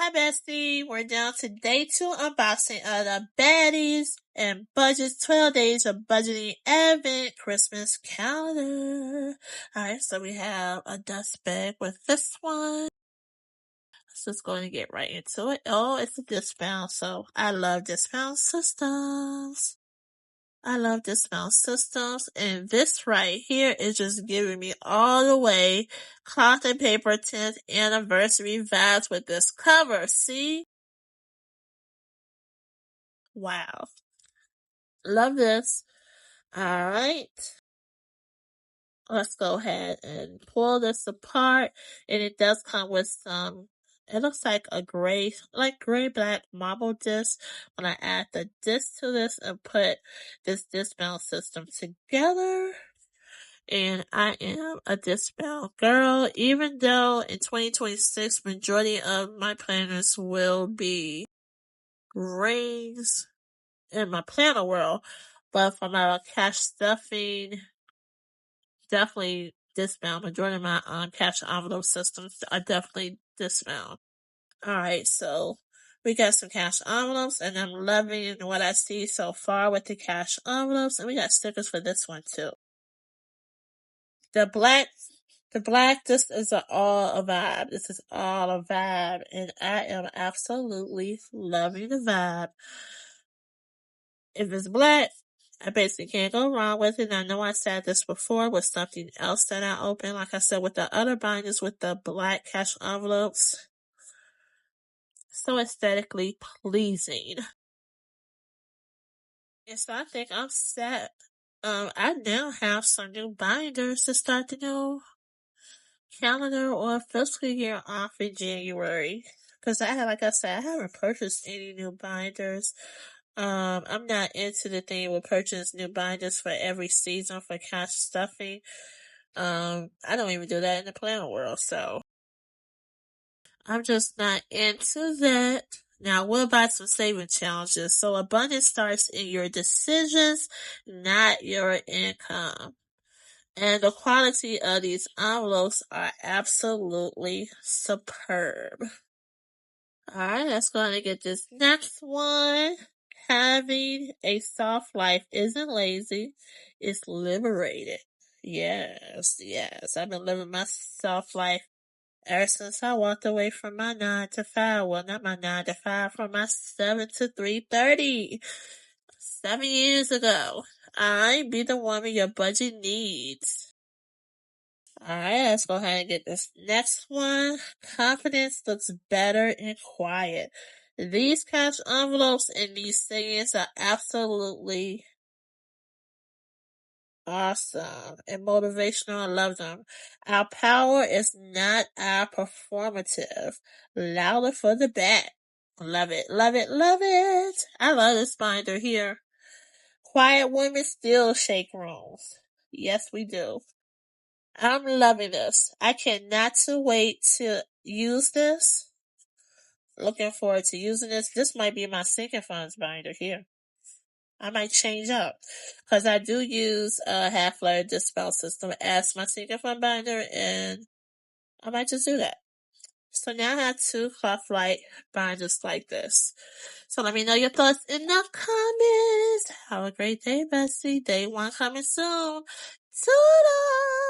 Hi, Bestie. We're down to day 2 unboxing of the Baddies and Budget's 12 Days of Budgeting Advent Christmas Calendar. Alright, so we have a dust bag with this one. Let's just go and get right into it. Oh, it's a Discbound, so I love Discbound systems. And this right here is just giving me all the way cloth and paper 10th anniversary vibes with this cover. See? Wow. Love this. Alright. Let's go ahead and pull this apart. And it does come with it looks like a gray black marble disc. When I add the disc to this and put this Discbound system together. And I am a Discbound girl, even though in 2026, majority of my planners will be rings in my planner world. But for my cash stuffing, definitely Discbound. Majority of my cash envelope systems are definitely Discbound. Alright, so we got some cash envelopes, and I'm loving what I see so far with the cash envelopes, and we got stickers for this one too. The black, this is all a vibe. This is all a vibe, and I am absolutely loving the vibe. If it's black, I basically can't go wrong with it. And I know I said this before with something else that I opened, like I said, with the other binders with the black cash envelopes. So aesthetically pleasing. And so I think I'm set. I now have some new binders to start the new calendar or fiscal year off in January. Cause like I said, I haven't purchased any new binders. I'm not into the thing with purchasing new binders for every season for cash stuffing. I don't even do that in the planner world, so I'm just not into that. Now, what about some saving challenges? So abundance starts in your decisions, not your income. And the quality of these envelopes are absolutely superb. Alright, let's go ahead and get this next one. Having a soft life isn't lazy, it's liberated. Yes. I've been living my soft life ever since I walked away from my 9 to 5. Well, not my 9 to 5, from my 7 to 3:30. 7 years ago. I be the woman your budget needs. Alright, let's go ahead and get this next one. Confidence looks better in quiet. These cash envelopes and these sayings are absolutely awesome and motivational. I love them. Our power is not our performative. Louder for the back. Love it, love it, love it. I love this binder here. Quiet women still shake rooms. Yes, we do. I'm loving this. I cannot wait to use this. Looking forward to using this. This might be my sinking funds binder here. I might change up because I do use a half-layer dispel system as my sinking fund binder, and I might just do that. So now I have 2 cloth light binders like this. So let me know your thoughts in the comments. Have a great day, Bessie. Day 1 coming soon. Toodles!